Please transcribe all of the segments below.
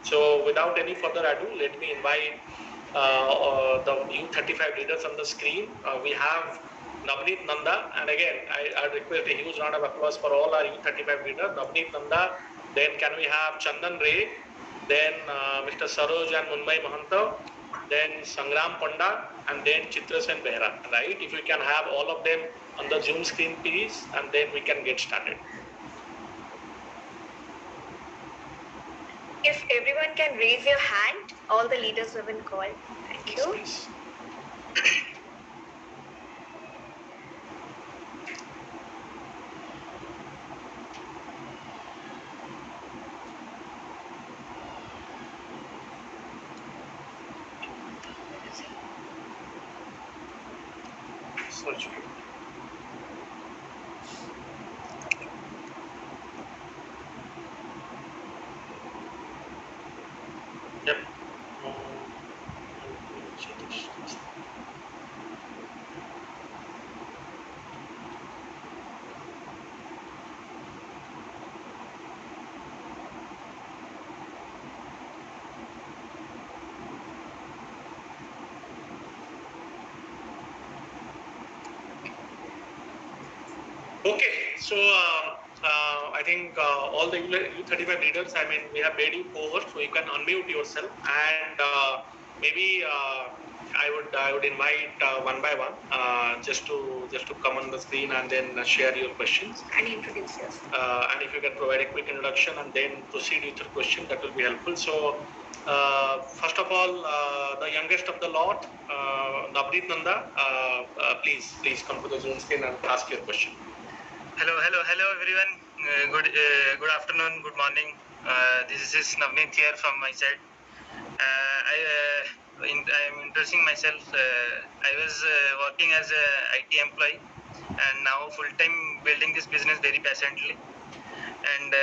So without any further ado, let me invite the U35 leaders on the screen. We have Navneet Nanda, and again, I request a huge round of applause for all our U35 leaders. Navneet Nanda, then can we have Chandan Ray, then Mr. Saroj and Munbai Mahanta, then Sangram Panda, and then Chitrasen Behra, right? If we can have all of them on the Zoom screen, please, and then we can get started. If everyone can raise your hand, all the leaders have been called. Thank you. Please. Search. Yep. Okay, so I think all the U35 leaders, I mean, we have made you co-host, so you can unmute yourself, and maybe I would invite one by one just to come on the screen and then share your questions And introduce yourself. and if you can provide a quick introduction and then proceed with your question, that will be helpful. So first of all, the youngest of the lot, Navneet Nanda, please come to the Zoom screen and ask your question. Hello everyone. Good afternoon, good morning. This is Navneet here from my side. I am introducing myself. I was working as a IT employee and now full time building this business very patiently. And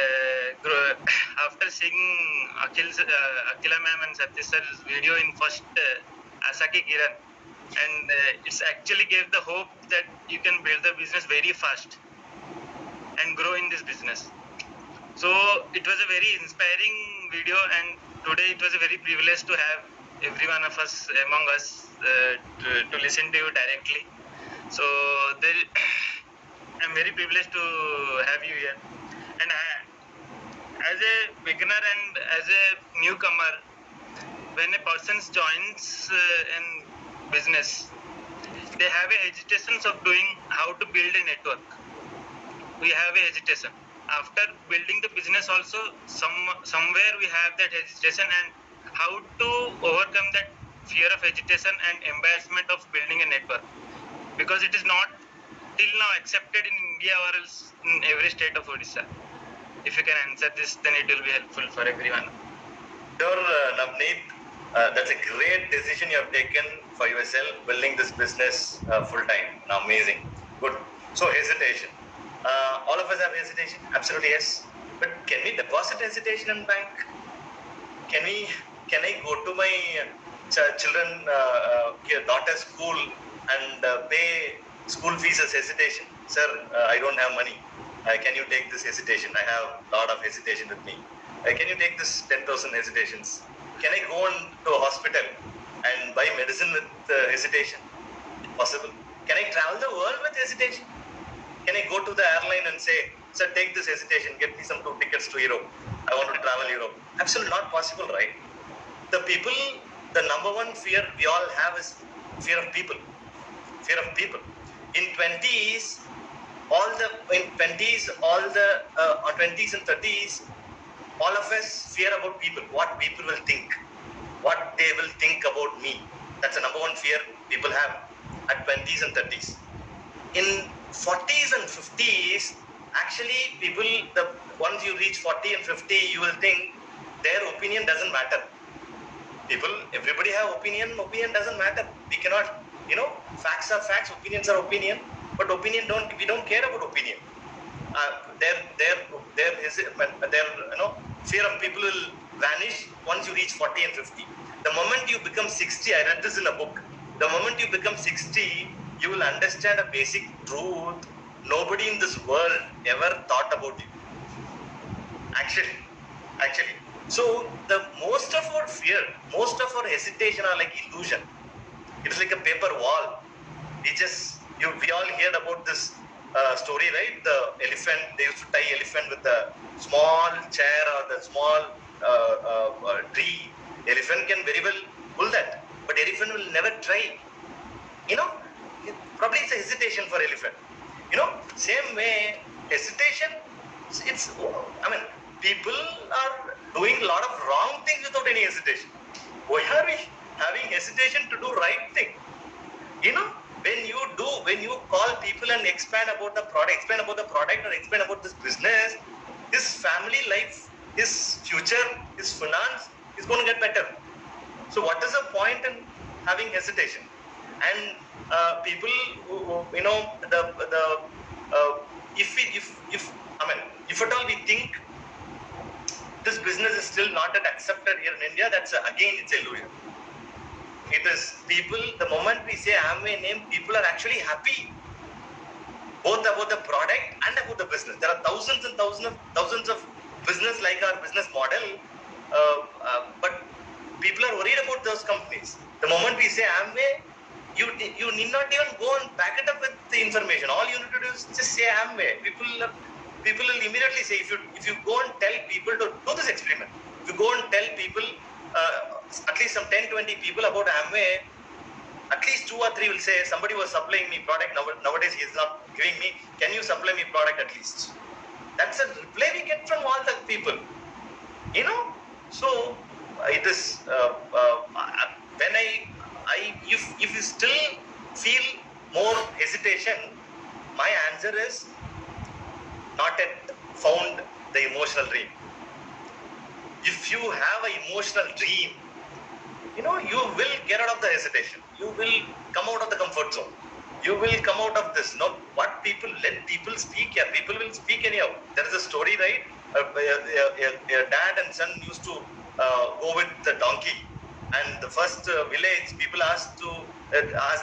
after seeing Akila ma'am and Satish sir's video in first Asaki Kiran, and it's actually gave the hope that you can build the business very fast and grow in this business. So it was a very inspiring video, and today it was a very privilege to have every one of us among us to listen to you directly. So I'm very privileged to have you here. And as a beginner and as a newcomer, when a person joins in business, they have a hesitation of doing how to build a network. We have a hesitation. After building the business also, somewhere we have that hesitation, and how to overcome that fear of hesitation and embarrassment of building a network, because it is not till now accepted in India or else in every state of Odisha. If you can answer this, then it will be helpful for everyone. Sure, Navneet, that's a great decision you have taken for yourself, building this business full time. Amazing. Good. So hesitation. All of us have hesitation. Absolutely yes. But can we deposit hesitation in bank? Can I go to my children, daughter's school and pay school fees as hesitation? Sir, I don't have money. Can you take this hesitation? I have a lot of hesitation with me. Can you take this 10,000 hesitations? Can I go on to a hospital and buy medicine with hesitation? Possible. Can I travel the world with hesitation? Can I go to the airline and say, sir, take this hesitation, get me some 2 tickets to Europe. I want to travel Europe. Absolutely not possible, right? The number one fear we all have is fear of people. Fear of people. In 20s, on 20s and 30s, all of us fear about people, what people will think, what they will think about me. That's the number one fear people have at 20s and 30s. In 40s and 50s, actually people, once you reach 40 and 50, you will think their opinion doesn't matter. Everybody have opinion doesn't matter. We cannot, facts are facts, opinions are opinion, but we don't care about opinion. Their fear of people will vanish once you reach 40 and 50. The moment you become 60, I read this in a book, the moment you become 60, you will understand a basic truth. Nobody in this world ever thought about you. Actually, So the most of our fear, most of our hesitation are like illusion. It's like a paper wall. We all heard about this story, right? The elephant, they used to tie elephant with a small chair or the small tree. Elephant can very well pull that, but elephant will never try. You know, probably it's a hesitation for elephant. You know, same way, hesitation, people are doing a lot of wrong things without any hesitation. Why are we having hesitation to do right thing? You know, when you call people and explain about the product or explain about this business, his family life, his future, his finance is going to get better. So what is the point in having hesitation? And people who, you know, if at all we think this business is still not yet accepted here in India, that's again, it's illusion. It is people, the moment we say Amway name, people are actually happy, both about the product and about the business. There are thousands and thousands of business like our business model, but people are worried about those companies. The moment we say Amway, you need not even go and back it up with the information. All you need to do is just say Amway. People will immediately say, if you go and tell people to do this experiment, if you go and tell people, at least some 10-20 people about Amway, at least 2 or 3 will say, somebody was supplying me product, nowadays he is not giving me, can you supply me product at least? That's a reply we get from all the people. You know, so it is, if you still feel more hesitation, my answer is not yet found the emotional dream. If you have an emotional dream, you know, you will get out of the hesitation. You will come out of the comfort zone. You will come out of this. Now, let people speak here. People will speak anyhow. There is a story, right? A dad and son used to go with the donkey. And the first village, people asked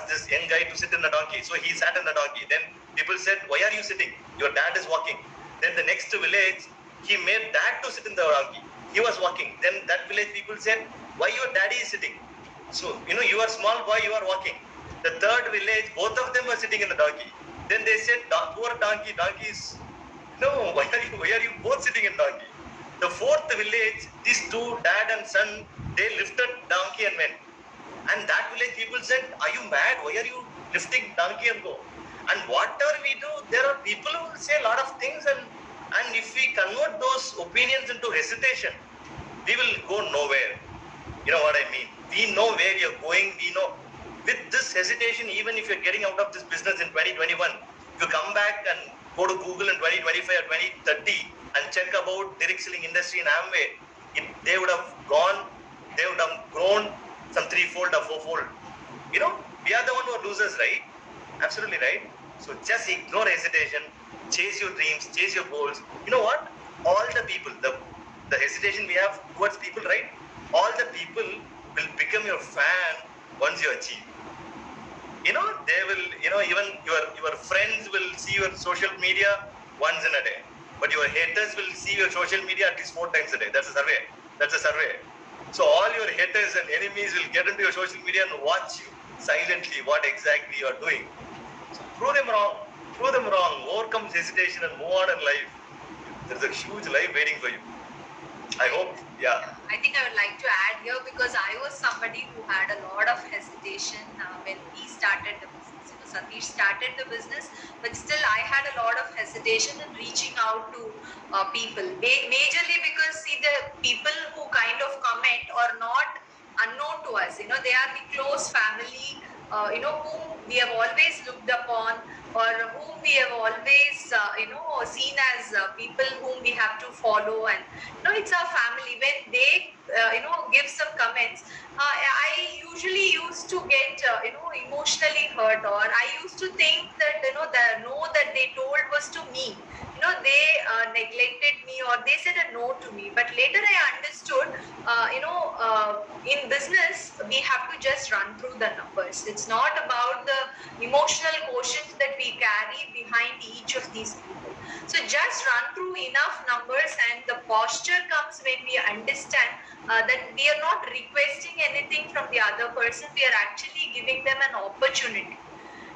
this young guy to sit in the donkey. So he sat in the donkey. Then people said, why are you sitting? Your dad is walking. Then the next village, he made dad to sit in the donkey. He was walking. Then that village people said, why your daddy is sitting? So, you know, you are small boy, you are walking. The third village, both of them were sitting in the donkey. Then they said, poor donkey is, no, why are you both sitting in donkey? The fourth village, these two, dad and son, they lifted donkey and went. And that village people said, are you mad? Why are you lifting donkey and go? And whatever we do, there are people who will say a lot of things, and if we convert those opinions into hesitation, we will go nowhere. You know what I mean? We know where you're going. We know with this hesitation, even if you're getting out of this business in 2021, if you come back and go to Google in 2025 or 2030 and check about direct selling industry in Amway, they would have grown some 3-fold or 4-fold. You know, we are the one who are losers, right? Absolutely right. So just ignore hesitation, chase your dreams, chase your goals. You know what? All the people, the hesitation we have towards people, right? All the people will become your fan once you achieve. You know, they will, you know, even your friends will see your social media once in a day. But your haters will see your social media at least 4 times a day. That's a survey. So all your haters and enemies will get into your social media and watch you silently what exactly you are doing. So prove them wrong, overcome hesitation and move on in life. There's a huge life waiting for you. I hope, yeah. I think I would like to add here, because I was somebody who had a lot of hesitation when we started the business. You know, Satish started the business, but still I had a lot of hesitation in reaching out to people. Majorly because, see, the people who kind of comment are not unknown to us. You know, they are the close family, whom we have always looked upon, or whom we have always, seen as people whom we have to follow. And, it's our family. When they, give some comments, I usually used to get, emotionally hurt, or I used to think that, the no that they told was to me. They neglected me, or they said a no to me. But later I understood, in business, we have to just run through the numbers. It's not about the emotional quotient that we carry behind each of these people. So just run through enough numbers, and the posture comes when we understand that we are not requesting anything from the other person, we are actually giving them an opportunity.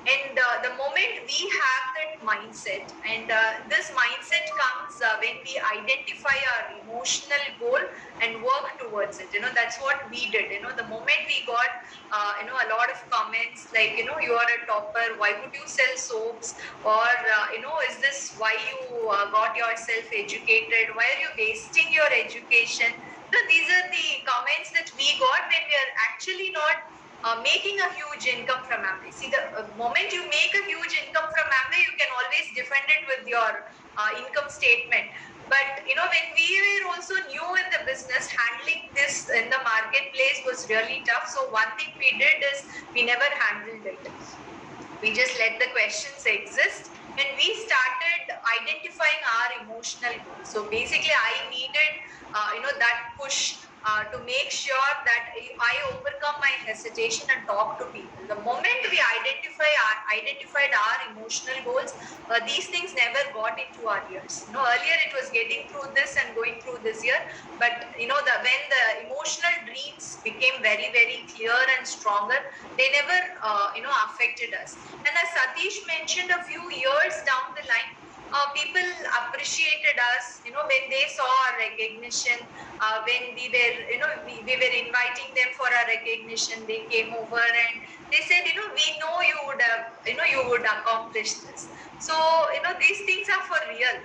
And the moment we have that mindset, and this mindset comes when we identify our emotional goal and work towards it. That's what we did. The moment we got a lot of comments like, you are a topper, why would you sell soaps, or is this why you got yourself educated, why are you wasting your education? These are the comments that we got when we are actually not making a huge income from Amway. See, the moment you make a huge income from Amway, you can always defend it with your income statement. But when we were also new in the business, handling this in the marketplace was really tough. So one thing we did is we never handled it. We just let the questions exist, and we started identifying our emotional goals. So basically, I needed that push to make sure that I overcome my hesitation and talk to people. The moment we identified our emotional goals, these things never got into our ears. Earlier it was getting through this and going through this year, but when the emotional dreams became very, very clear and stronger, they never affected us. And as Satish mentioned, a few years down the line, people appreciated us, when they saw our recognition, when we were inviting them for our recognition, they came over and they said, we know you would accomplish this. So, these things are for real.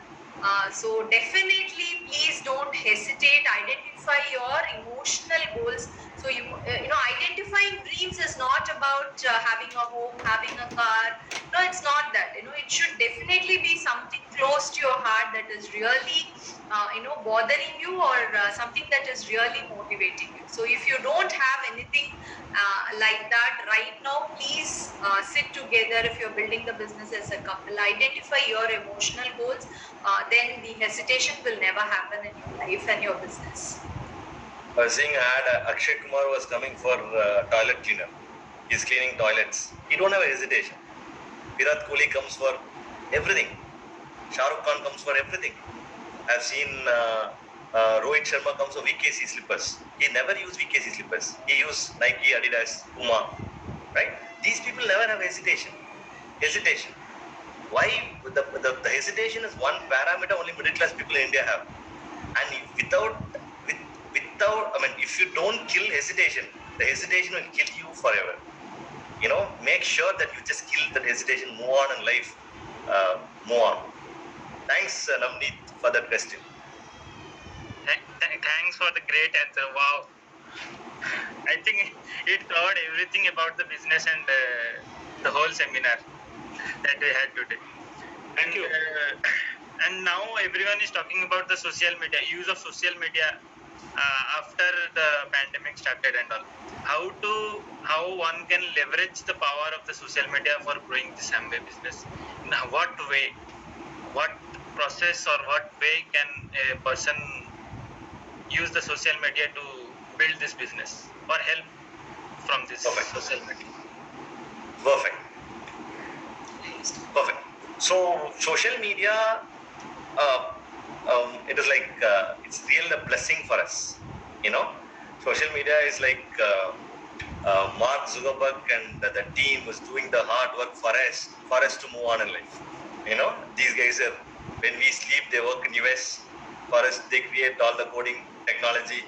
So definitely, please don't hesitate. Identify your emotional goals. So identifying dreams is not about having a home, having a car. No, it's not that. It should definitely be something close to your heart that is really, bothering you, or something that is really motivating you. So if you don't have anything like that right now, please sit together. If you're building the business as a couple, identify your emotional goals. Then the hesitation will never happen in your life and your business. I was seeing an ad, Akshay Kumar was coming for toilet cleaner. He's cleaning toilets. He don't have a hesitation. Virat Kohli comes for everything. Shah Rukh Khan comes for everything. I've seen Rohit Sharma comes for VKC slippers. He never used VKC slippers. He used Nike, Adidas, Puma. Right? These people never have hesitation. Why? The hesitation is one parameter only middle class people in India have. And without, if you don't kill hesitation, the hesitation will kill you forever. Make sure that you just kill that hesitation, move on in life, move on. Thanks, Navneet, for that question. Thanks for the great answer. Wow. I think it covered everything about the business and the whole seminar that we had today. Thank you. And now everyone is talking about the social media, use of social media after the pandemic started and all. How one can leverage the power of the social media for growing this Amway business? In what way, what process or what way can a person use the social media to build this business or help from this social media? Perfect. So social media, it is like it's really a blessing for us. Social media is like Mark Zuckerberg and the team was doing the hard work for us to move on in life. These guys are, when we sleep, they work in US. For us, they create all the coding technology.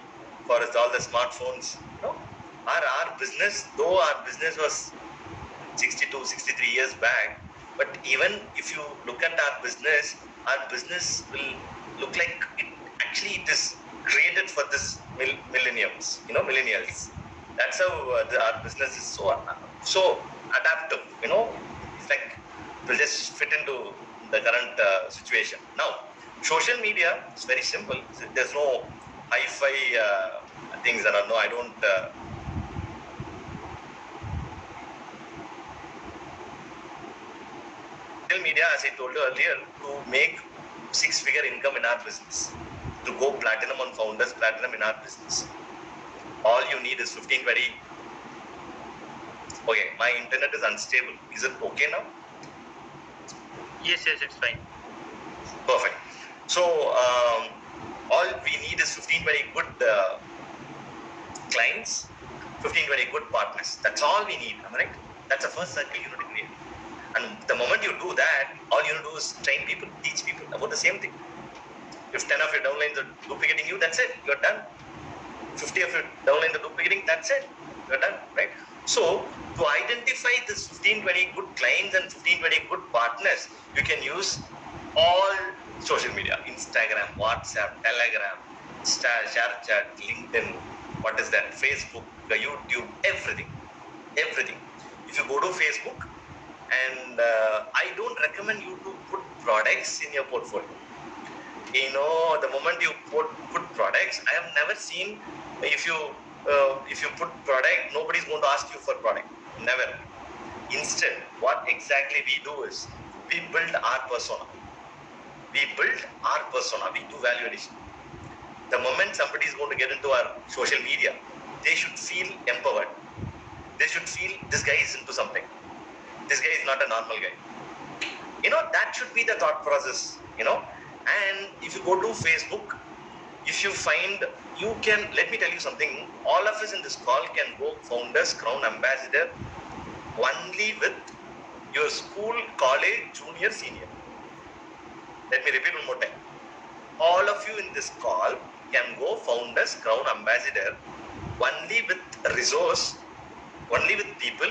For us, all the smartphones. Our business, though our business was 62, 63 years back, but even if you look at our business will look like it is created for this millennials. That's how our business is so adaptive. It's like it will just fit into the current situation. Now, social media is very simple. There's no hi-fi things that are no. I don't. Social media, as I told you earlier, to make 6-figure income in our business, to go platinum on Founders, platinum in our business. All you need is 15-20. Okay, my internet is unstable. Is it okay now? Yes, it's fine. Perfect. So all we need is 15-20 good clients, 15-20 good partners. That's all we need. Am I right? That's the first circle you need to create. And the moment you do that, all you need to do is train people, teach people about the same thing. If 10 of your downlines are duplicating you, that's it. You're done. 50 of your downlines are duplicating, that's it. You're done, right? So to identify this 15-20 good clients and 15-20 good partners, you can use all social media: Instagram, WhatsApp, Telegram, ShareChat, LinkedIn, what is that? Facebook, YouTube, everything. If you go to Facebook, and I don't recommend you to put products in your portfolio. The moment you put products, I have never seen if you put product, nobody's going to ask you for product. Never. Instead, what exactly we do is we build our persona. We do value addition. The moment somebody is going to get into our social media, they should feel empowered. They should feel this guy is into something. This guy is not a normal guy. That should be the thought process, And if you go to Facebook, if you find, you can, let me tell you something, all of us in this call can go Founders Crown Ambassador only with your school, college, junior, senior. Let me repeat one more time. All of you in this call can go Founders Crown Ambassador only with resource, only with people,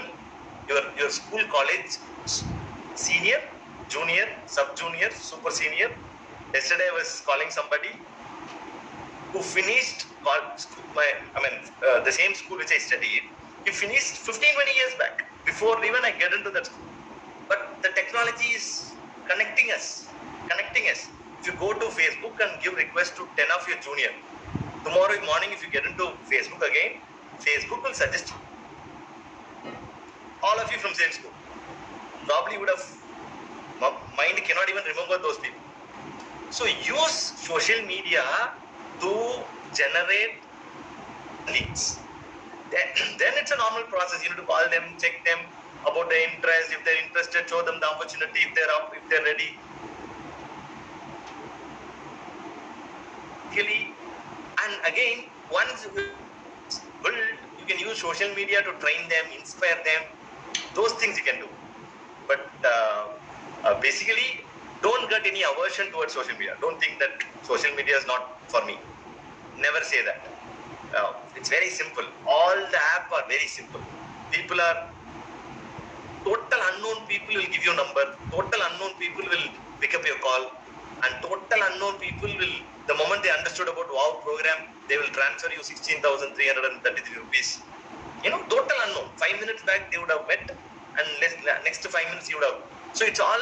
your school, college, senior, junior, sub-junior, super senior. Yesterday I was calling somebody who finished the same school which I studied. He finished 15-20 years back, before even I get into that school. But the technology is connecting us. If you go to Facebook and give request to 10 of your junior, tomorrow morning if you get into Facebook again, Facebook will suggest you. All of you from same school. Probably would have, mind cannot even remember those people. So use social media to generate leads. Then it's a normal process. You need to call them, check them about the interest. If they're interested, show them the opportunity. If they're up, if they're ready. And again, once you build, you can use social media to train them, inspire them. Those things you can do. But basically, don't get any aversion towards social media. Don't think that social media is not for me. Never say that. It's very simple. All the apps are very simple. People are, total unknown people will give you a number. Total unknown people will pick up your call. And total unknown people will, the moment they understood about WOW program, they will transfer you 16,333 rupees. Total unknown. 5 minutes back they would have met, and next 5 minutes you would have. So it's all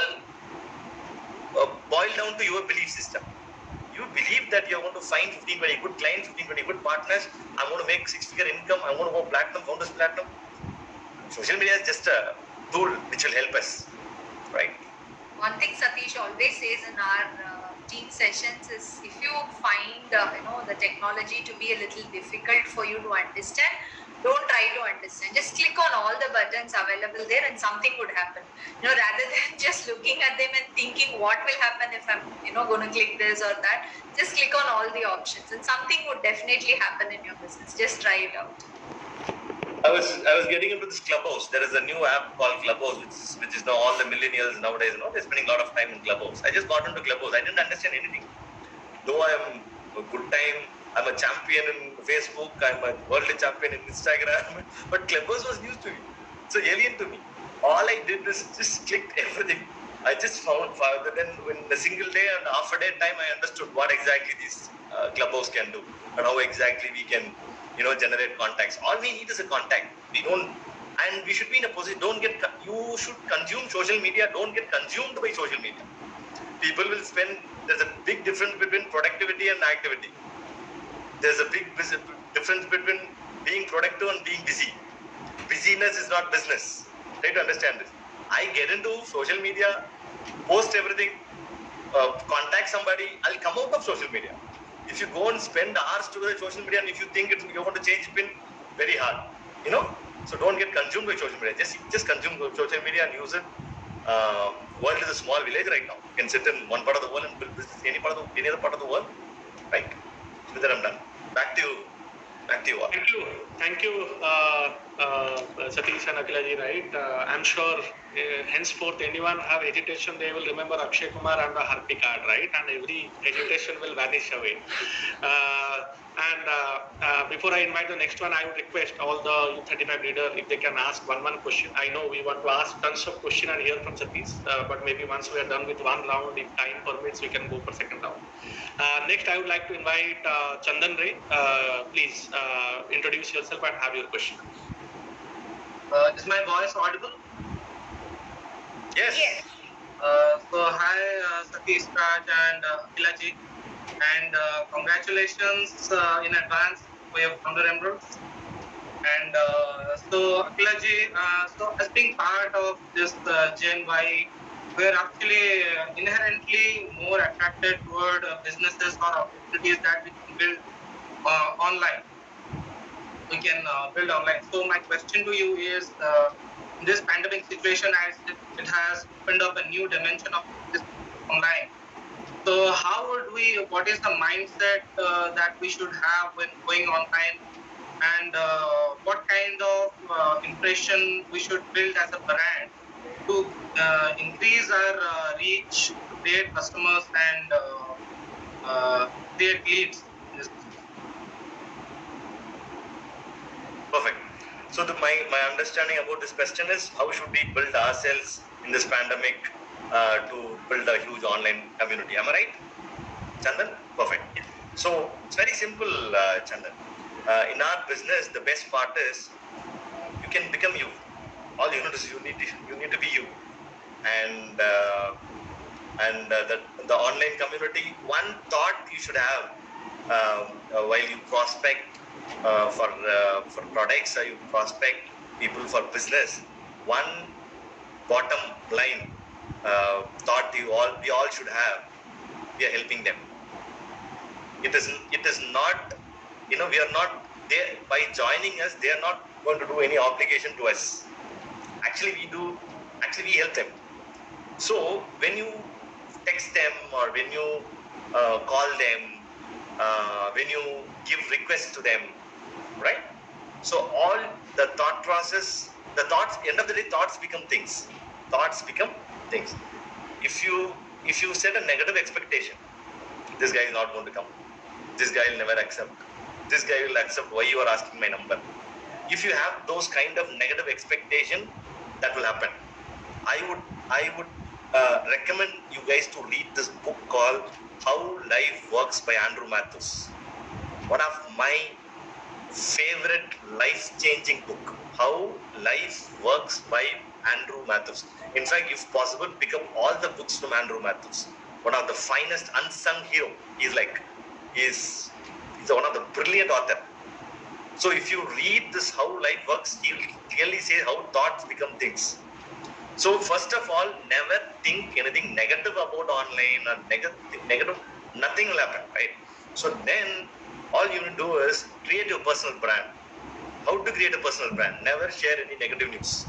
boiled down to your belief system. You believe that you're going to find 15-20 good clients, 15-20 good partners. I'm going to make 6-figure income. I'm going to go platinum, Founders Platinum. Social media is just a tool which will help us, right? One thing Satish always says in our team sessions is, if you find the technology to be a little difficult for you to understand, don't try to understand. Just click on all the buttons available there and something would happen. Rather than just looking at them and thinking what will happen if I'm going to click this or that, just click on all the options and something would definitely happen in your business. Just try it out. I was getting into this Clubhouse. There is a new app called Clubhouse, which is now all the millennials nowadays. They're spending a lot of time in Clubhouse. I just got into Clubhouse. I didn't understand anything. Though I am a good time, I'm a champion in Facebook. I'm a world champion in Instagram. But Clubhouse was news to me. It's alien to me. All I did was just clicked everything. I just found then in a single day and half a day time, I understood what exactly this Clubhouse can do and how exactly we can generate contacts. All we need is a contact. We should be in a position, you should consume social media, don't get consumed by social media. People will there's a big difference between productivity and activity. There's a big difference between being productive and being busy. Busyness is not business. Try to understand this. I get into social media, post everything, contact somebody, I'll come out of social media. If you go and spend hours together with social media and if you think you're going to change pin, very hard. So don't get consumed by social media. Just consume social media and use it world is a small village right now. You can sit in one part of the world and build business in any other part of the world, right? With that, I'm done. Back to you. All. Thank you, Satish and Akilaji, right? I'm sure henceforth anyone have agitation, they will remember Akshay Kumar and the Harpi card, right? And every agitation will vanish away. Before I invite the next one, I would request all the U35 leaders if they can ask one question. I know we want to ask tons of questions and hear from Satish, but maybe once we are done with one round, if time permits, we can go for second round. Next, I would like to invite Chandan Ray. Please introduce yourself and have your question. Is my voice audible? Yes. So hi Satish, Raj and Akilaji, and congratulations in advance for your founder emerald. And so Akilaji, so as being part of this Gen Y, we're actually inherently more attracted toward businesses or opportunities that we can build online. We can build online. So my question to you is, in this pandemic situation, as it has opened up a new dimension of this online. So what is the mindset that we should have when going online, and what kind of impression we should build as a brand to increase our reach, create customers and create leads? Perfect. So my understanding about this question is, how should we build ourselves in this pandemic to build a huge online community? Am I right, Chandan? Perfect. So it's very simple, Chandan. In our business, the best part is you can become you. All you need is you need to be you. And the online community, one thought you should have while you prospect for products, or you prospect people for business, one bottom line thought we all should have: we are helping them. It is not, we are not there by joining us. They are not going to do any obligation to us. Actually, we help them. So when you text them, or when you call them, when you give requests to them, right? So all the thought process, end of the day, thoughts become things. If you set a negative expectation, this guy is not going to come. This guy will never accept. This guy will accept why you are asking my number. If you have those kind of negative expectation, that will happen. I would recommend you guys to read this book called How Life Works by Andrew Matthews. One of my favorite life-changing book, How Life Works by Andrew Matthews. In fact, if possible, pick up all the books from Andrew Matthews. One of the finest unsung hero. He's one of the brilliant author. So if you read this How Life Works, he will clearly say how thoughts become things. So first of all, never think anything negative about online, or negative, nothing will happen, right? So then all you need to do is create your personal brand. How to create a personal brand? Never share any negative news.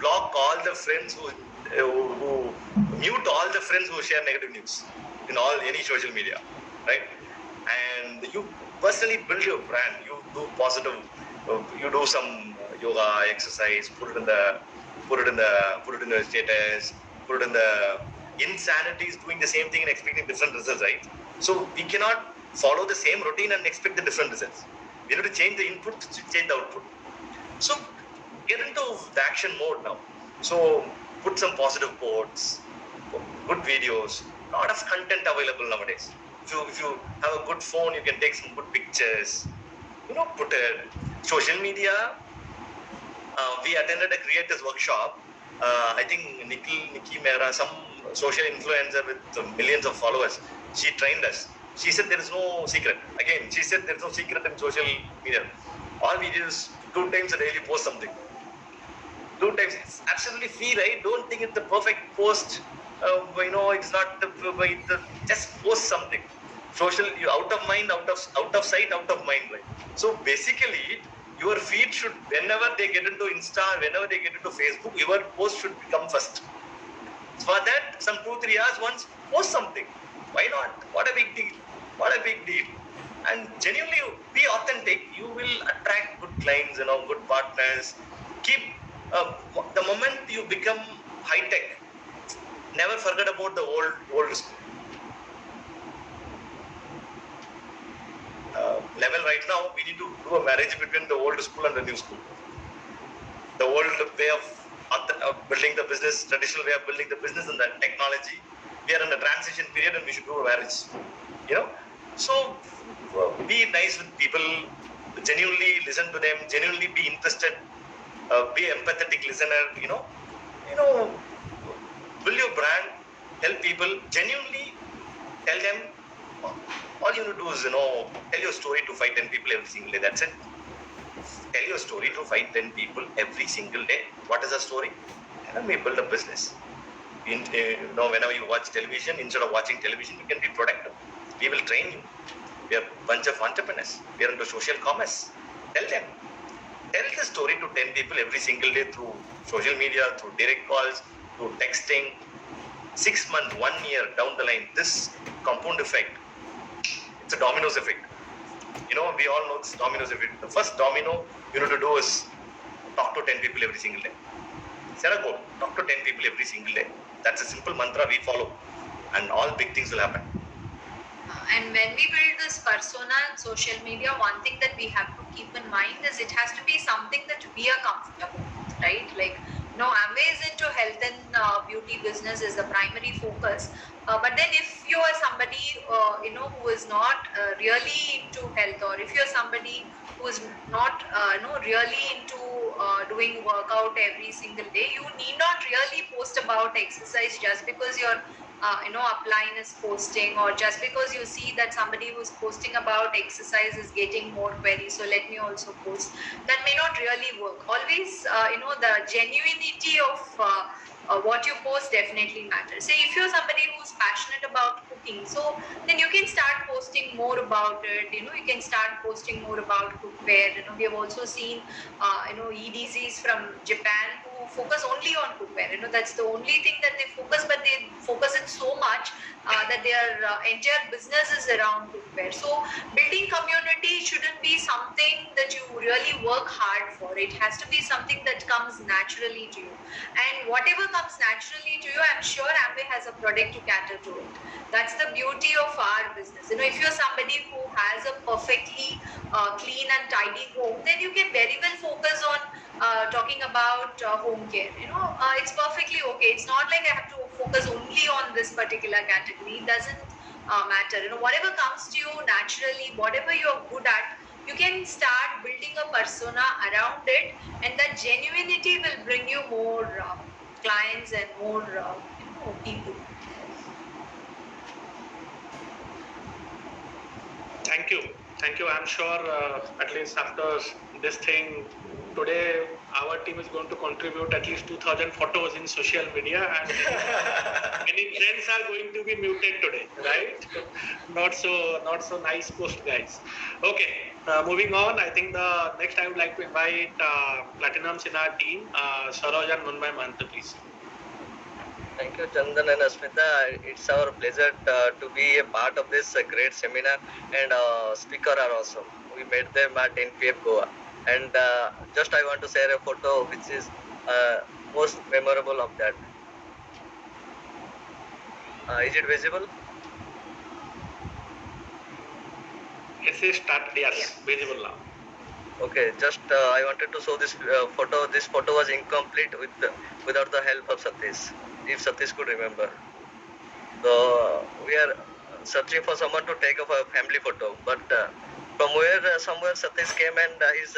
Block all the friends who mute all the friends who share negative news in any social media, right? And you personally build your brand. You do positive. You do some yoga, exercise. Put it in the status. Put it in the insanity is doing the same thing and expecting different results, right? So we cannot follow the same routine and expect the different results. We need to change the input to change the output. So get into the action mode now. So put some positive quotes, good videos, lot of content available nowadays. If you have a good phone, you can take some good pictures. Put social media. We attended a creators workshop. I think Nikki Mehra, some social influencer with millions of followers, she trained us. She said there is no secret. Again, she said there is no secret in social media. All we do is 2 times a day you post something. 2 times. It's absolutely free, right? Don't think it's the perfect post. It's not just post something. Social, you out of mind, out of sight, out of mind, right? So basically, your feed should, whenever they get into Insta, whenever they get into Facebook, your post should come first. For that, some 2-3 hours once, post something. Why not? What a big deal. What a big deal. And genuinely be authentic. You will attract good clients, good partners. Keep the moment you become high tech, never forget about the old school. Level right now, we need to do a marriage between the old school and the new school. The old way of building the business, traditional way of building the business, and the technology. We are in a transition period, and we should do a marriage. So be nice with people, genuinely listen to them, genuinely be interested, be empathetic listener. Build your brand, help people, genuinely tell them. All you need to do is, tell your story to 5-10 people every single day. That's it. Tell your story to 5-10 people every single day. What is the story? And we build a business. Whenever you watch television, instead of watching television, you can be productive. We will train you. We are a bunch of entrepreneurs. We are into social commerce. Tell them. Tell the story to 10 people every single day through social media, through direct calls, through texting. 6 months, 1 year down the line, this compound effect, it's a dominoes effect. We all know this dominoes effect. The first domino you need to do is talk to 10 people every single day. Set a goal. Talk to 10 people every single day. That's a simple mantra we follow. And all big things will happen. And when we build this persona on social media, one thing that we have to keep in mind is it has to be something that we are comfortable with, right? Like, Amway is into health and beauty business is the primary focus. But then if you are somebody, who is not really into health, or if you're somebody who is not, really into doing workout every single day, you need not really post about exercise just because you're upline is posting, or just because you see that somebody who's posting about exercise is getting more queries, so let me also post. That may not really work. Always, the genuinity of what you post definitely matters. Say if you're somebody who's passionate about cooking, so then you can start posting more about it. You can start posting more about cookware. We have also seen, EDCs from Japan who focus only on cookware. That's the only thing that they focus, but they focus it so much that their entire business is around cookware. So building community shouldn't be something that you really work hard for. It has to be something that comes naturally to you. And whatever comes naturally to you, I'm sure Amway has a product to cater to it. That's the beauty of our business. If you're somebody who has a perfectly clean and tidy home, then you can very well focus on talking about home care. It's perfectly okay. It's not like I have to focus only on this particular category. It doesn't matter. Whatever comes to you naturally, whatever you're good at, you can start building a persona around it, and that genuinity will bring you more clients and more people. Thank you. I'm sure at least after this thing today, our team is going to contribute at least 2,000 photos in social media, and many trends are going to be muted today, right? Not so nice post, guys. Okay, moving on. I think the next I would like to invite Platinums in our team, Saroj and Munmay Mahanta, please. Thank you, Chandan and Asmita. It's our pleasure to be a part of this great seminar, and speakers are awesome. We met them at NPF Goa, and just I want to share a photo which is most memorable of that. Is it visible? It says start, yes, visible now. Okay, just I wanted to show this photo. This photo was incomplete without the help of Satish, if Satish could remember. So we are searching for someone to take a family photo, but from somewhere Satish came and he's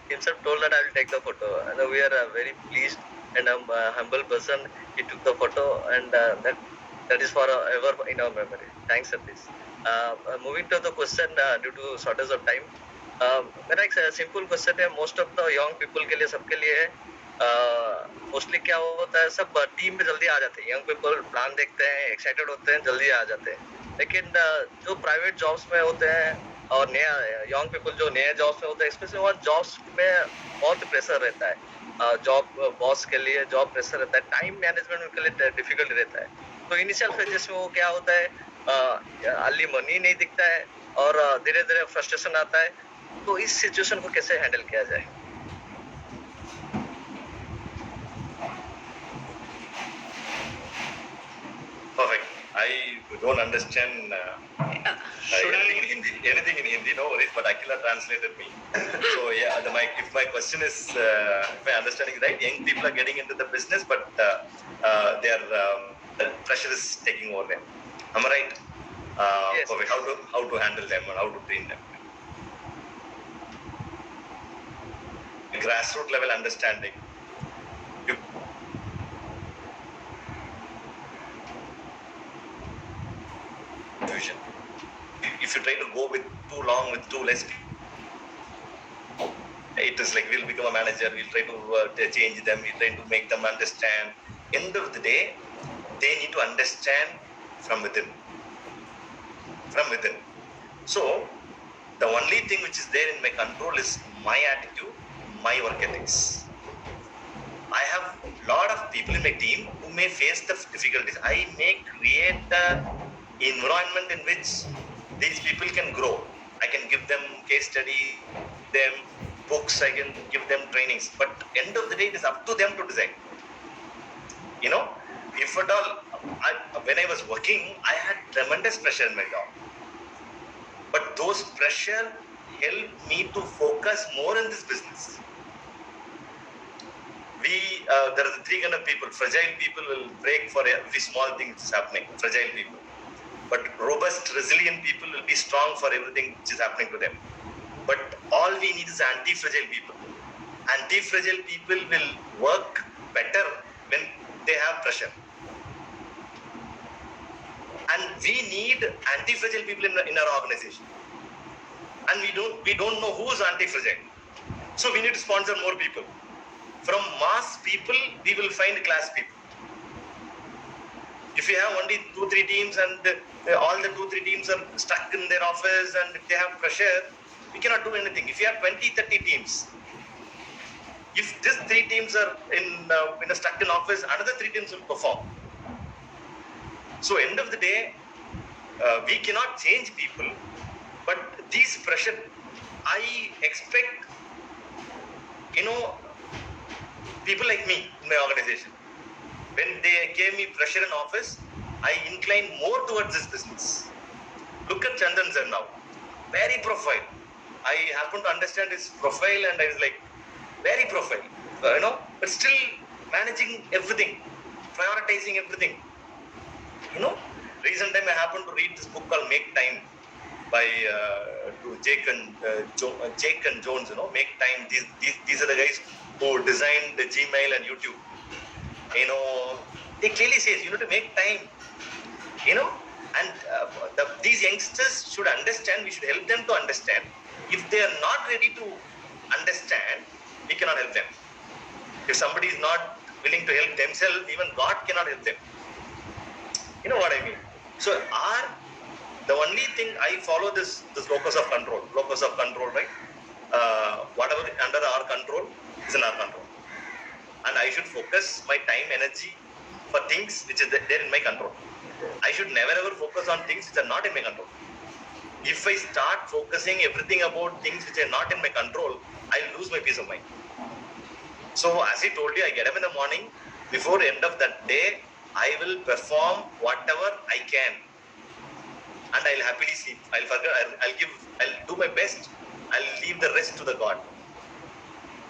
himself told that I will take the photo. And we are very pleased, and I'm a humble person. He took the photo, and that is forever in our memory. Thanks, Satish. Moving to the question due to shortage of time. मेरा एक simple question है. Most of the young people के लिए, सबके लिए mostly क्या होता है, सब टीम में जल्दी आ जाते हैं. यंग पीपल प्लान देखते हैं, एक्साइटेड होते हैं, जल्दी आ जाते हैं. लेकिन जो प्राइवेट जॉब्स में होते हैं और नया यंग पीपल जो नए जॉब्स में होते हैं, स्पेशली वहाँ जॉब्स में बहुत प्रेशर रहता है. जॉब बॉस के लिए जॉब प्रेशर रहता है, टाइम मैनेजमेंट उनके लिए डिफिकल्ट रहता है. तो इनिशियल फेजेस में वो क्या होता है, अर्ली मनी नहीं दिखता है और धीरे धीरे फ्रस्ट्रेशन आता है. तो इस सिचुएशन को कैसे हैंडल किया जाए? Perfect. I don't understand anything in Hindi, no worries, but Akila translated me. So yeah, if my question is, if my understanding is right, young people are getting into the business, but the pressure is taking over them. Am I right? Yes. Perfect. How to handle them and how to train them? Grassroots level understanding. Confusion. If you try to go with too long with too less people, it is like we'll become a manager, we'll try to change them, we'll try to make them understand. End of the day, they need to understand from within. From within. So, the only thing which is there in my control is my attitude, my work ethics. I have a lot of people in my team who may face the difficulties. I may create the environment in which these people can grow. I can give them case study, them books, I can give them trainings. But end of the day, it is up to them to decide. You know, if at all, when I was working, I had tremendous pressure in my job. But those pressure helped me to focus more in this business. There are the three kind of people. Fragile people will break for every small thing which is happening. Fragile people. But robust, resilient people will be strong for everything which is happening to them. But all we need is anti-fragile people. Anti-fragile people will work better when they have pressure. And we need anti-fragile people in our organization. And we don't know who is anti-fragile. So we need to sponsor more people. From mass people, we will find class people. If we have only 2-3 teams and all the 2-3 teams are stuck in their office and they have pressure, we cannot do anything. If you have 20-30 teams, if these 3 teams are in a stuck in office, another 3 teams will perform. So end of the day, we cannot change people, but these pressure, I expect, people like me in my organization. When they gave me pressure in office, I inclined more towards this business. Look at Chandan sir now. Very profile. I happen to understand his profile and I was like, very profile. But still managing everything, prioritizing everything. Recent time I happened to read this book called Make Time by Jake and Jones. Make Time. These are the guys who designed the Gmail and YouTube. They clearly says you need to make time. And these youngsters should understand. We should help them to understand. If they are not ready to understand, we cannot help them. If somebody is not willing to help themselves, even God cannot help them. You know what I mean? So the only thing I follow this locus of control, right? Whatever under our control is in our control. And I should focus my time, energy for things which is there in my control. I should never ever focus on things which are not in my control. If I start focusing everything about things which are not in my control, I'll lose my peace of mind. So as I told you, I get up in the morning, before the end of that day, I will perform whatever I can. And I'll happily sleep. I'll do my best. I'll leave the rest to the God.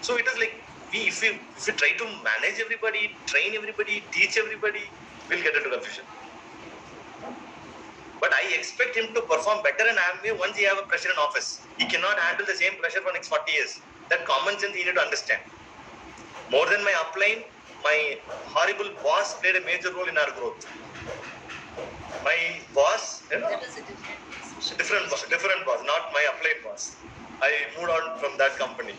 So it is like, if we try to manage everybody, train everybody, teach everybody, we'll get into confusion. But I expect him to perform better in Amway once he have a pressure in office. He cannot handle the same pressure for next 40 years. That common sense he need to understand. More than my upline, my horrible boss played a major role in our growth. My boss, There was a different boss, not my upline boss. I moved on from that company.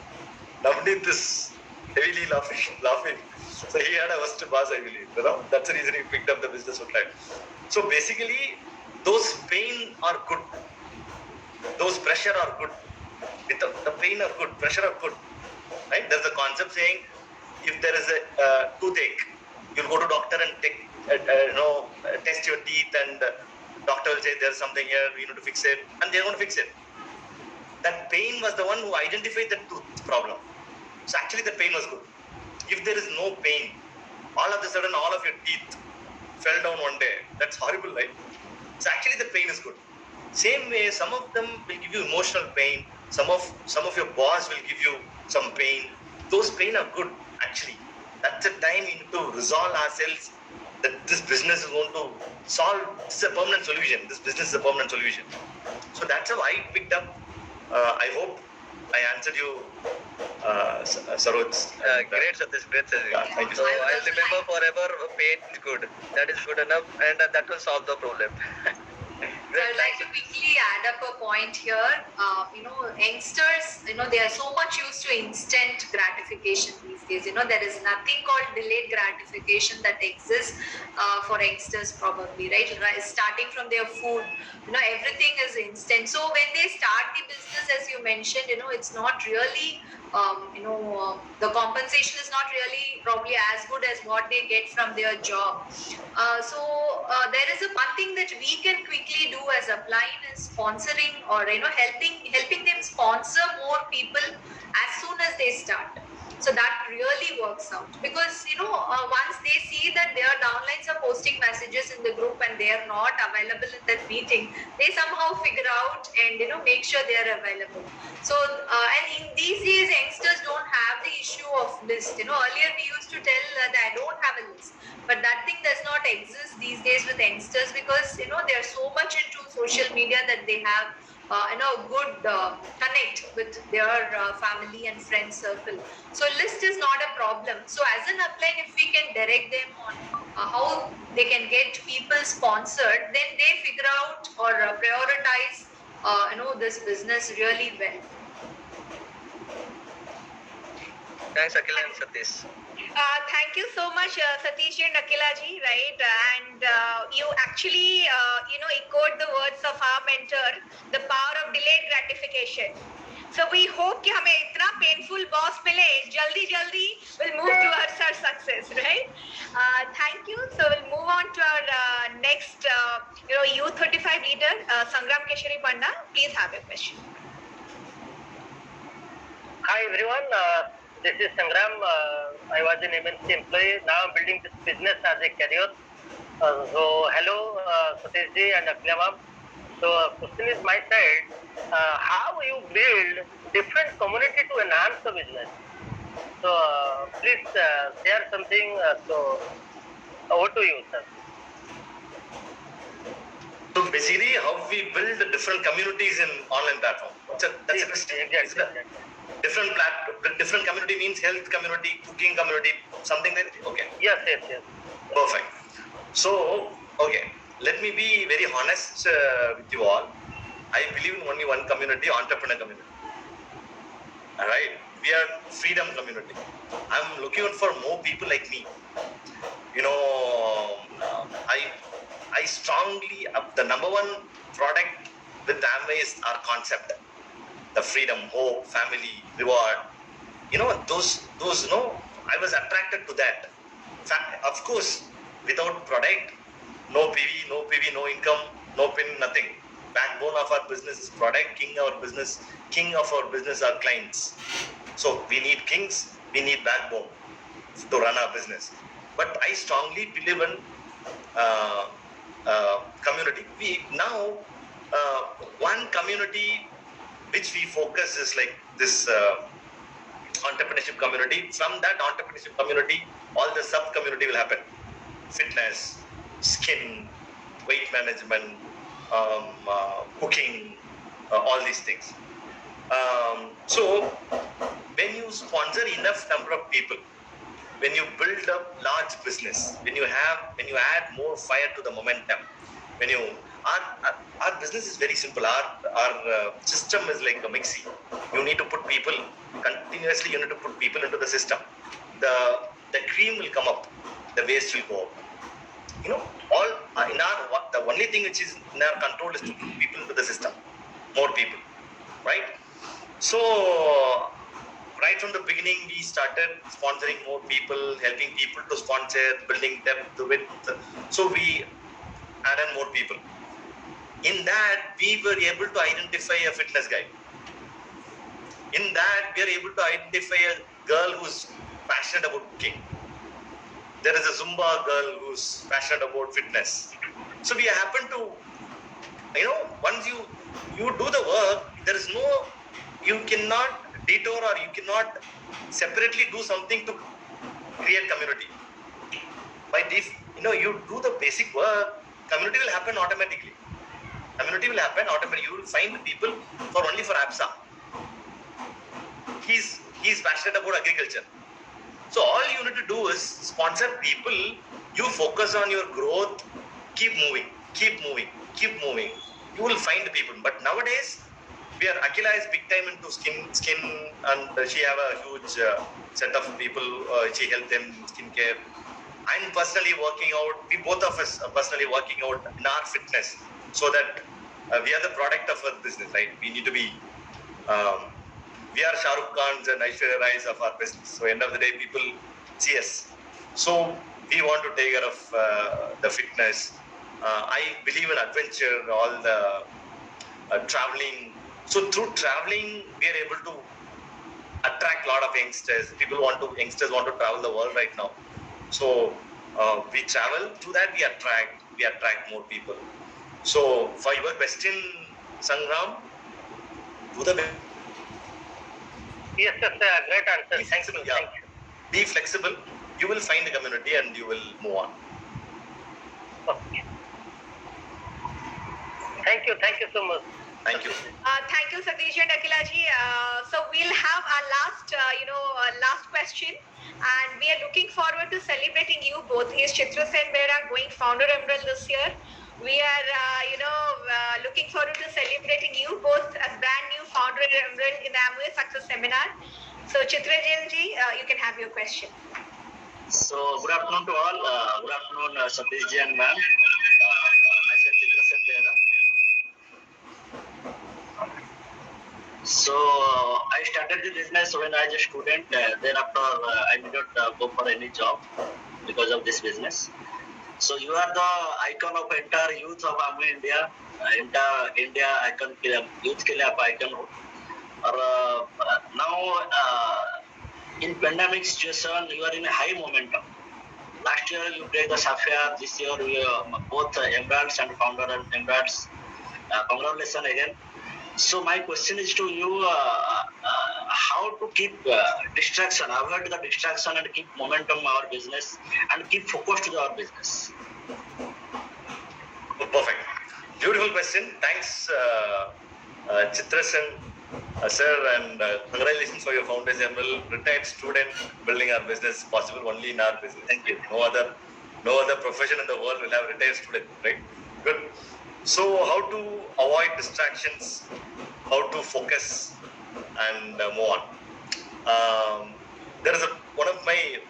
Navneet is heavily laughing. So he had a worst boss, I believe. That's the reason he picked up the business full time. So basically, those pain are good. Those pressure are good. The pain are good, pressure are good. Right? There's a concept saying, if there is a toothache, you'll go to doctor and take, test your teeth, and doctor will say there's something here, you need to fix it, and they're going to fix it. That pain was the one who identified the tooth problem. So actually the pain was good. If there is no pain, all of a sudden all of your teeth fell down one day, that's horrible, right? So actually the pain is good. Same way, some of them will give you emotional pain. Some of your boss will give you some pain. Those pain are good, actually. That's the time we need to resolve ourselves that this business is going to solve. This is a permanent solution. This business is a permanent solution. So that's how I picked up. I hope I answered you, Saroj. Great, Satish. Great, Satish. Yeah, thank you. So I'll remember forever. Pain is good. That is good enough, and that will solve the problem. So I'd like to quickly add up a point here. Youngsters, they are so much used to instant gratification these days. There is nothing called delayed gratification that exists for youngsters probably, right? Starting from their food, everything is instant. So when they start the business, as you mentioned, it's not really, the compensation is not really probably as good as what they get from their job. So there is one thing that we can quickly do as Upline is sponsoring or helping them sponsor more people as soon as they start. So that really works out because once they see that their downlines are posting messages in the group and they are not available in that meeting, they somehow figure out and make sure they are available. So and in these days youngsters don't have the issue of list. Earlier we used to tell that I don't have a list, but that thing does not exist these days with youngsters because they are so much into social media that they have good connect with their family and friend circle. So list is not a problem. So as an upline, if we can direct them on how they can get people sponsored, then they figure out or prioritize this business really well. Thanks, Akhil and Satish. Thank you so much, Satish and Akila ji, right? And you actually, echoed the words of our mentor, the power of delayed gratification. So we hope कि हमें इतना painful boss मिले, जल्दी we'll move towards our success, right? Thank you. So we'll move on to our next, Youth 35 leader, Sangram Keshari Panda. Please have a question. Hi everyone, this is Sangram. I was an MNC employee. Now I'm building this business as a career. So hello Satish ji and Akhila ma'am. So question is my side, how you build different community to enhance the business? So please share something. So over to you, sir. So basically, how we build the different communities in online platform. That's a question. Exactly. Different community means health community, cooking community, something like that. Okay. Yes. Perfect. So, okay, let me be very honest with you all. I believe in only one community, entrepreneur community. All right, we are freedom community. I'm looking for more people like me. I strongly, the number one product with Amway is our concept. The freedom, hope, family, reward. Those, I was attracted to that. Of course, without product, no PV, no income, no pin, nothing. Backbone of our business is product, king of our business are clients. So we need kings, we need backbone to run our business. But I strongly believe in community. One community which we focus is like this entrepreneurship community. From that entrepreneurship community, all the sub-community will happen. Fitness, skin, weight management, cooking, all these things. So when you sponsor enough number of people, when you build a large business, when you add more fire to the momentum, our business is very simple. Our system is like a mixie. You need to put people continuously. You need to put people into the system. The cream will come up. The waste will go up. The only thing which is in our control is to put people into the system. More people, right? So right from the beginning, we started sponsoring more people, helping people to sponsor, building depth with. So we added more people. In that, we were able to identify a fitness guy. In that, we are able to identify a girl who's passionate about cooking. There is a Zumba girl who's passionate about fitness. So we happen to, once you do the work, there is no, you cannot detour or you cannot separately do something to create community. By this, you do the basic work, community will happen automatically. Community will happen automatically. You will find people only for APSA. He's passionate about agriculture. So all you need to do is sponsor people. You focus on your growth. Keep moving. You will find people. But nowadays, Akila is big time into skin, and she have a huge set of people. She help them in skincare. I'm personally working out. We both of us are personally working out in our fitness, so that we are the product of our business, right? We need to be. We are Shah Rukh Khans and Aishwarya Rais of our business. So end of the day, people see us. So we want to take care of the fitness. I believe in adventure, all the traveling. So through traveling, we are able to attract a lot of youngsters. Youngsters want to travel the world right now. So we travel. Through that, we attract more people. So for your question, Sangram, do the best. Yes, sir. Great answer. Be Thank you. flexible, yeah. Be flexible. You will find the community and you will move on. Okay. Thank you so much. Thank you. Thank you, Satish and Akila ji. So we'll have our last question, and we are looking forward to celebrating you both. He is Chitra Sen Behra, going founder Emerald this year. We are, looking forward to celebrating you both as brand new founder Emerald in the Amway Success Seminar. So Chitra ji, you can have your question. So good afternoon to all. Good afternoon, Satish ji and ma'am. Myself Chitra Sen Behra. So I started the business when I was a student. Thereafter, I did not go for any job because of this business. So you are the icon of entire youth of Amway India. Entire India icon youth के लिए आप icon हो. और now in pandemic situation, you are in a high momentum. Last year you break the Sapphire. This year you both Emeralds and founder and Emeralds. Congratulations again. So my question is to you: how to keep distraction, avoid the distraction, and keep momentum our business, and keep focused to our business. Perfect. Beautiful question. Thanks, Chitra Sen, sir, and congratulations for your founders Emerald. Retired student building our business possible only in our business. Thank you. No other profession in the world will have retired student, right? Good. So how to avoid distractions, how to focus and move on. There is one of my,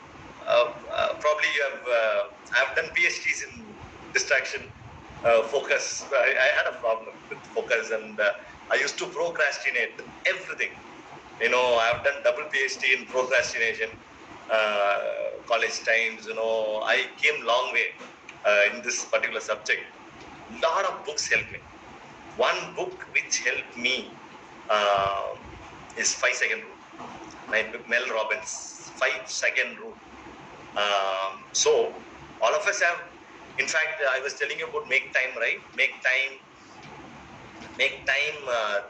probably I have done PhDs in distraction, focus. I had a problem with focus and I used to procrastinate everything. I have done double PhD in procrastination, college times, I came long way in this particular subject. Lot of books helped me. One book which helped me is 5-second rule by Mel Robbins. 5-second rule. So all of us have, in fact, I was telling you about make time, right? Make time.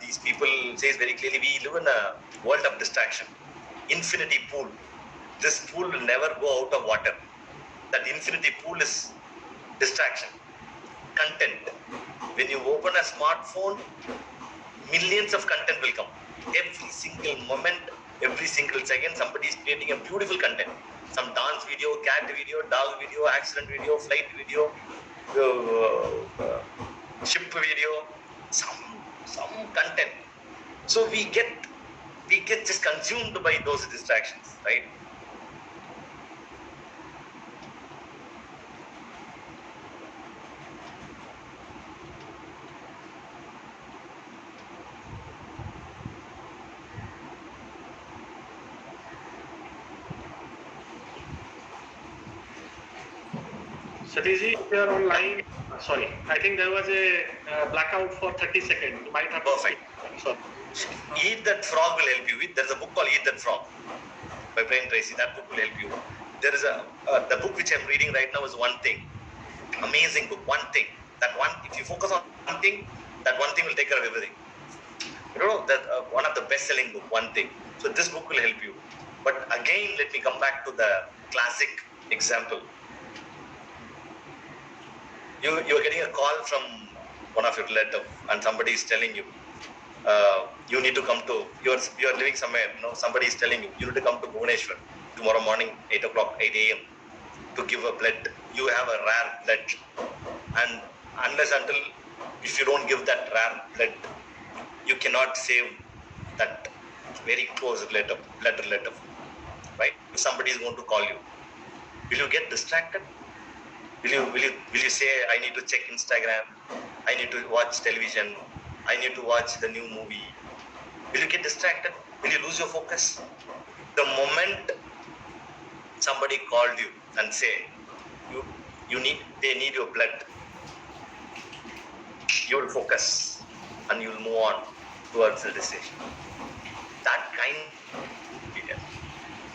These people says very clearly, we live in a world of distraction. Infinity pool. This pool will never go out of water. That infinity pool is distraction. Content. When you open a smartphone, millions of content will come. Every single moment, every single second, somebody is creating a beautiful content. Some dance video, cat video, dog video, accident video, flight video, ship video, some content. So we get just consumed by those distractions, right? Satiji, if you are online, sorry, I think there was a blackout for 30 seconds. You might have to Perfect. Sorry. Eat That Frog will help you. There's a book called Eat That Frog by Brian Tracy. That book will help you. There is the book which I'm reading right now is One Thing. Amazing book. One Thing. That one, if you focus on one thing, that one thing will take care of everything. You know that one of the best-selling book, One Thing. So this book will help you. But again, let me come back to the classic example. You're getting a call from one of your relatives, and somebody is telling you, you need to come to, you're living somewhere, somebody is telling you, you need to come to Bhubaneswar tomorrow morning, 8 o'clock, 8 a.m. to give a blood. You have a rare blood. And until if you don't give that rare blood, you cannot save that very close relative, blood relative, right? If somebody is going to call you, will you get distracted? Will you say, I need to check Instagram, I need to watch television, I need to watch the new movie? Will you get distracted? Will you lose your focus? The moment somebody called you and say, they need your blood, you will focus and you will move on towards the decision. That kind of period.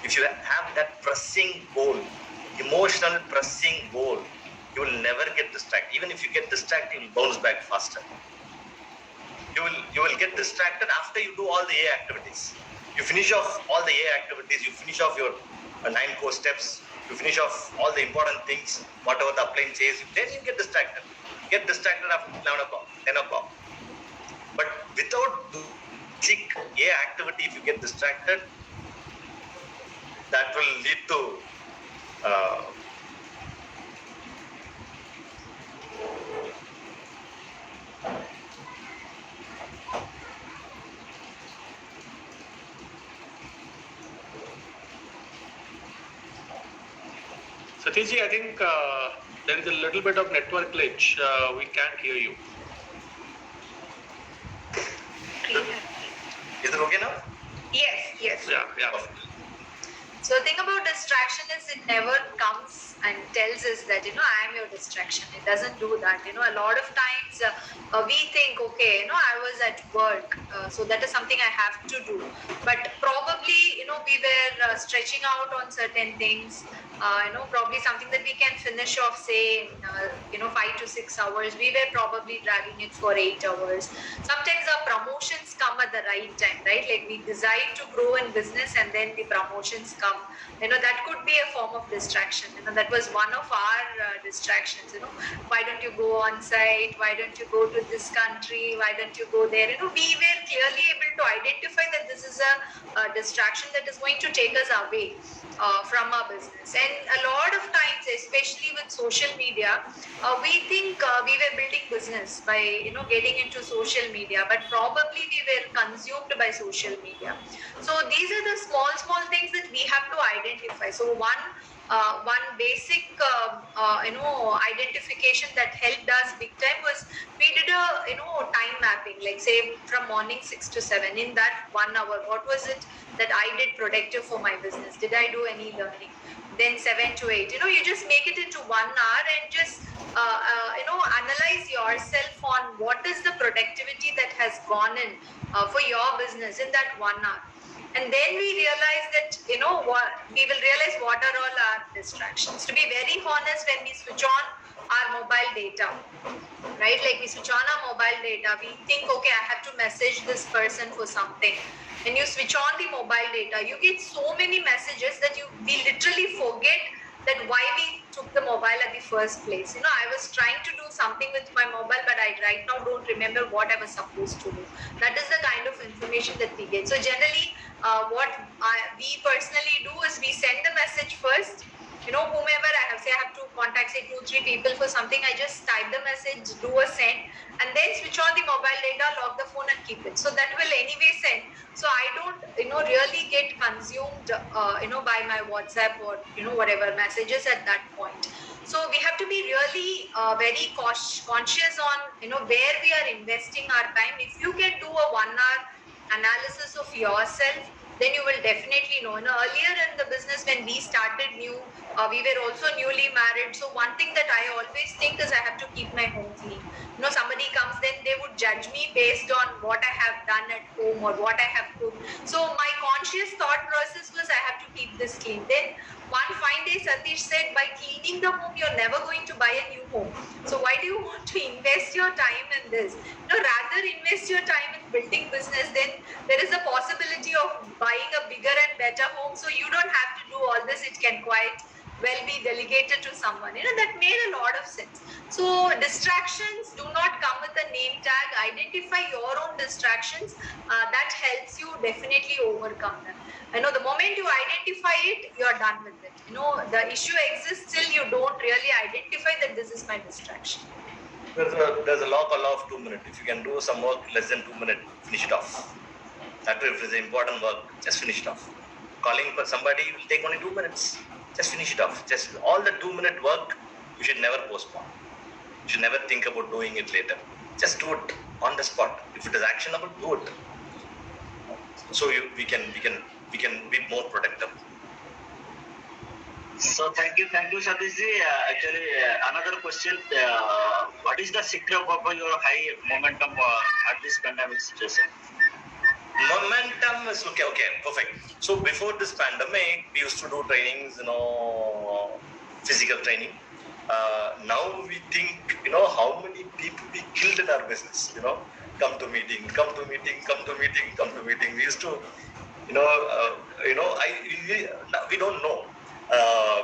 If you have that pressing goal, emotional pressing goal, you will never get distracted. Even if you get distracted, you will bounce back faster. You will get distracted after you do all the A activities. You finish off all the A activities, you finish off your 9 core steps, you finish off all the important things, whatever the upline says, then you get distracted. Get distracted after 11 o'clock, 10 o'clock. But without the basic A activity, if you get distracted, that will lead to Satiji, I think there is a little bit of network glitch. We can't hear you. Is it okay now? Yes. Yeah. So the thing about distraction is it never comes and tells us that, I am your distraction. It doesn't do that. A lot of times we think, okay, I was at work, so that is something I have to do. But probably, we were stretching out on certain things, probably something that we can finish off, say, 5 to 6 hours. We were probably dragging it for 8 hours. Sometimes our promotions come at the right time, right? Like we decide to grow in business and then the promotions come. That could be a form of distraction. That was one of our distractions. Why don't you go on site? Why don't you go to this country? Why don't you go there? We were clearly able to identify that this is a distraction that is going to take us away from our business. And a lot of times, especially with social media, we think we were building business by getting into social media, but probably we were consumed by social media. So these are the small things that we have to identify. So one basic identification that helped us big time was we did a time mapping, like say from morning 6 to 7. In that 1 hour, what was it that I did productive for my business? Did I do any learning? Then 7 to 8, you just make it into 1 hour and just analyze yourself on what is the productivity that has gone in for your business in that 1 hour. And then we realize that, we will realize what are all our distractions. To be very honest, when we switch on our mobile data, right? Like we switch on our mobile data, we think, okay, I have to message this person for something. When you switch on the mobile data, you get so many messages that we literally forget that why we took the mobile at the first place. I was trying to do something with my mobile, but I right now don't remember what I was supposed to do. That is the kind of information that we get. So generally, what we personally do is we send the message first. Whomever I have to contact, say 2-3 people for something, I just type the message, do a send, and then switch on the mobile data, lock the phone and keep it. So that will anyway send. So I don't, really get consumed, by my WhatsApp or, whatever messages at that point. So we have to be really very conscious on, where we are investing our time. If you can do a 1 hour analysis of yourself, then you will definitely know. Earlier in the business when we started new, we were also newly married. So one thing that I always think is I have to keep my home clean. Somebody comes, then they would judge me based on what I have done at home or what I have cooked. So my conscious thought process was I have to keep this clean. Then one fine day Satish said, by cleaning the home, you're never going to buy a new home. So why do you want to invest your time in this? Rather invest your time in building business, then there is a possibility of buying a bigger and better home. So you don't have to do all this. It can quite well be delegated to someone. That made a lot of sense. So distractions do not come with a name tag. Identify your own distractions. That helps you definitely overcome them. The moment you identify it, you're done with it. The issue exists till you don't really identify that this is my distraction. There's a law of 2 minutes. If you can do some work less than 2 minutes, finish it off. That if it's important work, just finish it off. Calling for somebody will take only 2 minutes. Just finish it off. Just all the 2-minute work, you should never postpone. You should never think about doing it later. Just do it on the spot. If it is actionable, do it. So we can be more productive. So thank you, Satish ji. Actually, another question: what is the secret of your high momentum at this pandemic situation? Momentum is okay, perfect. So before this pandemic, we used to do trainings, physical training. Now we think, how many people we killed in our business. Come to meeting. We used to, we don't know.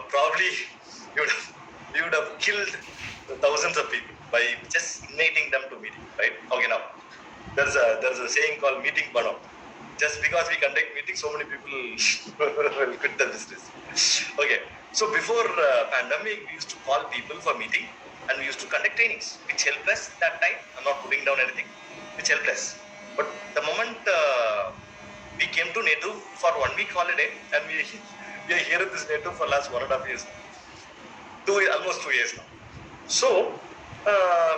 Probably you would have killed thousands of people by just inviting them to meeting, right? Okay, now there's a saying called meeting burnout. Just because we conduct meetings, so many people will quit the business. Okay, so before pandemic, we used to call people for meeting, and we used to conduct trainings, which helped us that time. I'm not putting down anything, which helped us. But the moment we came to Native for 1 week holiday, and we are here at this Native for last 1.5 years, almost 2 years now. So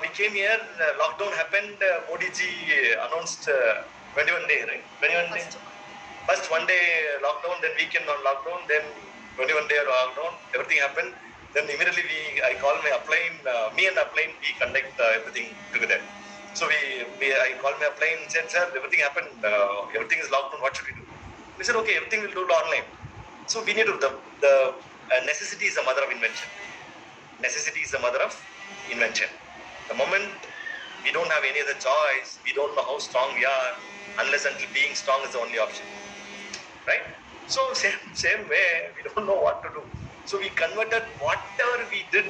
we came here, lockdown happened, Modi ji announced 21 day, right? 21 day. First 1 day lockdown, then weekend on lockdown, then 21 day lockdown, everything happened. Then immediately I called my upline, me and upline, we conduct everything together. So I called my upline and said, sir, everything happened, everything is lockdown, what should we do? We said, okay, everything will do online. So we need to, the necessity is the mother of invention. Necessity is the mother of invention. The moment we don't have any other choice, we don't know how strong we are, unless until being strong is the only option, right? So same way, we don't know what to do. So we converted whatever we did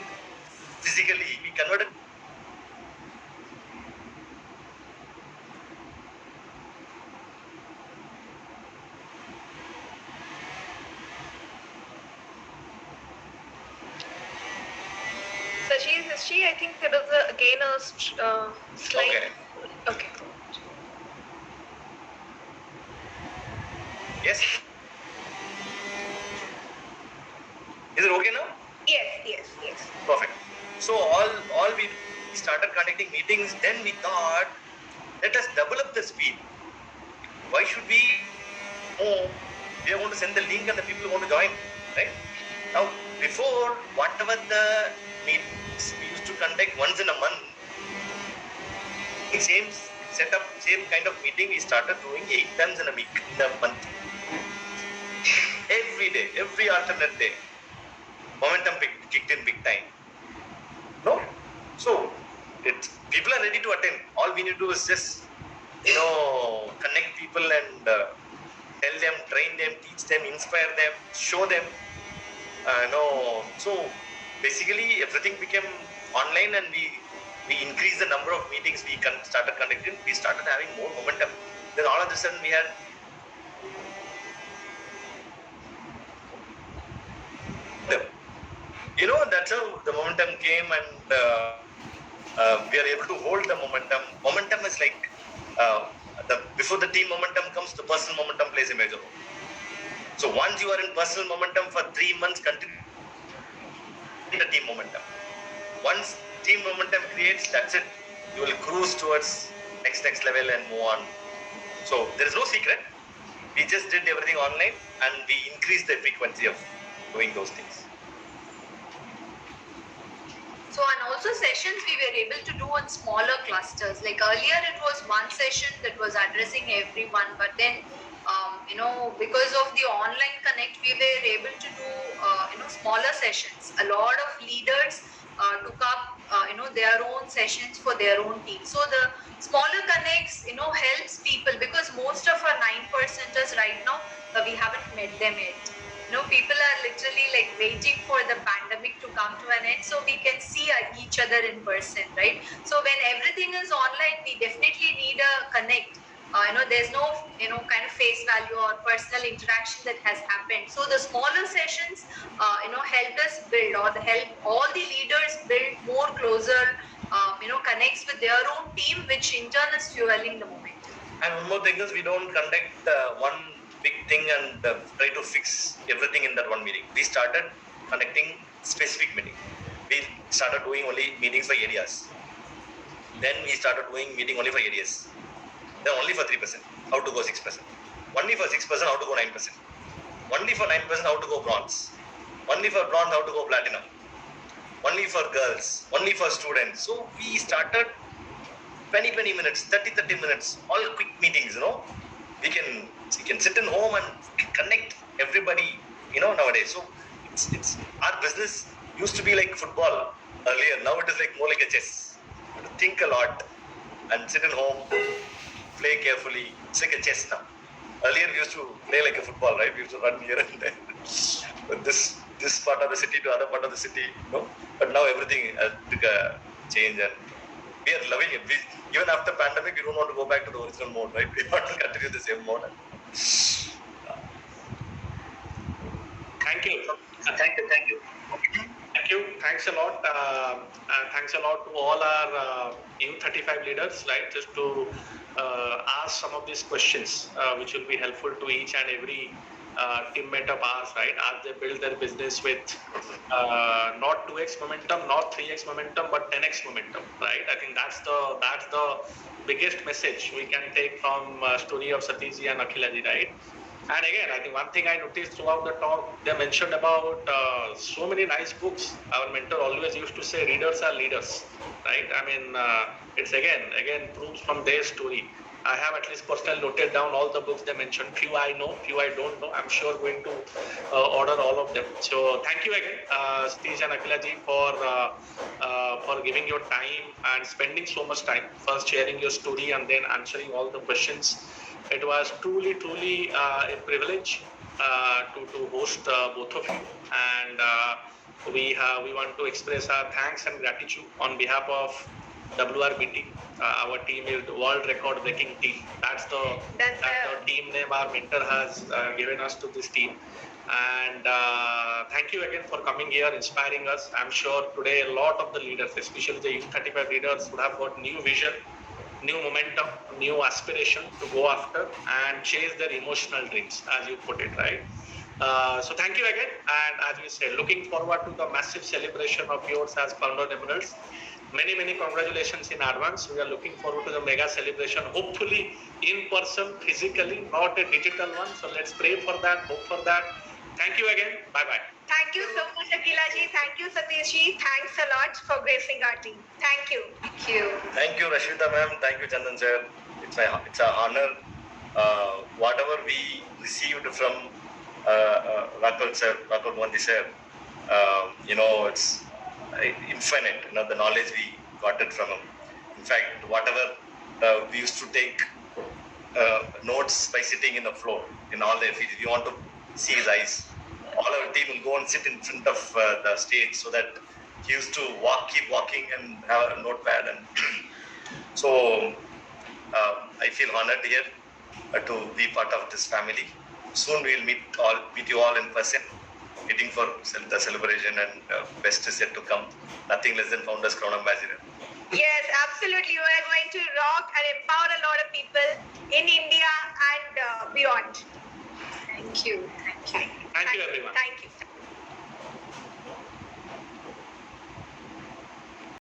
physically, we converted. Sashi, I think there was again a slide. Okay. Yes. Is it okay now? Yes. Perfect. So all we started conducting meetings. Then we thought, let us double up the speed. Why should we? We are going to send the link and the people want to join, right? Now, before whatever the meetings we used to conduct once in a month, same setup, same kind of meeting we started doing 8 times in a week, in a month. Every day, every alternate day. Momentum kicked in big time. No? So, people are ready to attend. All we need to do is just, connect people and tell them, train them, teach them, inspire them, show them. So, basically, everything became online and we increased the number of meetings we started conducting. We started having more momentum. Then all of a sudden we had that's how the momentum came, and we are able to hold the momentum. Momentum is like before the team momentum comes, the personal momentum plays a major role. So once you are in personal momentum for 3 months, continue the team momentum. Once team momentum creates, that's it. You will cruise towards next level and move on. So there is no secret. We just did everything online and we increased the frequency of doing those things. So, and also sessions we were able to do on smaller clusters. Like earlier, it was one session that was addressing everyone, but then, because of the online connect, we were able to do, smaller sessions. A lot of leaders took up, their own sessions for their own team. So the smaller connects, helps people, because most of our 9%ers right now, we haven't met them yet. People are literally like waiting for the pandemic to come to an end so we can see each other in person, right? So when everything is online, we definitely need a connect. There's no, kind of face value or personal interaction that has happened. So the smaller sessions, help us build, or help all the leaders build more closer, connects with their own team, which in turn is fueling the momentum. And one more thing is, we don't conduct one big thing and try to fix everything in that one meeting. We started conducting specific meeting. We started doing only meetings for areas. Then we started doing meeting only for areas. Then only for 3%, how to go 6%. Only for 6%, how to go 9%. Only for 9%, how to go bronze. Only for bronze, how to go platinum. Only for girls. Only for students. So we started 20 minutes, 30 minutes, all quick meetings, We can sit in home and connect everybody, nowadays. So it's our business used to be like football earlier. Now it is like more like a chess. You have to think a lot and sit in home, play carefully. It's like a chess now. Earlier we used to play like a football, right? We used to run here and there. But this part of the city to other part of the city, But now everything took a change and we are loving it. Even after pandemic, we don't want to go back to the original mode, right? We want to continue the same mode. Thank you. Thank you. Thank you. Thanks a lot. Thanks a lot to all our U35 leaders, right? Just to ask some of these questions, which will be helpful to each and every teammate of ours, right? As they build their business with not 2x momentum, not 3x momentum, but 10x momentum, right? I think that's the biggest message we can take from story of Satishji and Akhilaji, right? And again, I think one thing I noticed throughout the talk, they mentioned about so many nice books. Our mentor always used to say, readers are leaders, right? I mean, it's again proves from their story. I have at least personally noted down all the books they mentioned. Few I know, few I don't know. I'm sure going to order all of them. So thank you again, Satish and Akhilaji, for giving your time and spending so much time, first sharing your story and then answering all the questions. It was truly a privilege to host both of you, and we want to express our thanks and gratitude on behalf of WRBT. Our team is the world record breaking team. That's the team name our mentor has given us to this team. And thank you again for coming here, inspiring us. I'm sure today a lot of the leaders, especially the U35 leaders, would have got new vision, new momentum, new aspiration to go after and chase their emotional dreams, as you put it, right? So thank you again. And as we said, looking forward to the massive celebration of yours as Founder Emeralds. Many congratulations in advance. We are looking forward to the mega celebration, hopefully in person, physically, not a digital one. So let's pray for that, hope for that. Thank you again. Bye-bye. Thank you so much, Akhilaji. Thank you, Satishji. Thanks a lot for gracing our team. Thank you. Thank you. Thank you, Rashmita ma'am. Thank you, Chandan sir. It's an honor. Whatever we received from Rathod Mohanty sir, it's infinite. The knowledge we got it from him. In fact, whatever we used to take notes by sitting in the floor in all the FEs. We want to see his eyes. All our team will go and sit in front of the stage so that he used to keep walking and have a notepad. And so I feel honored here to be part of this family. Soon we will meet you all in person, waiting for the celebration, and best is yet to come. Nothing less than Founders Crown Ambassador. Yes, absolutely. We are going to rock and empower a lot of people in India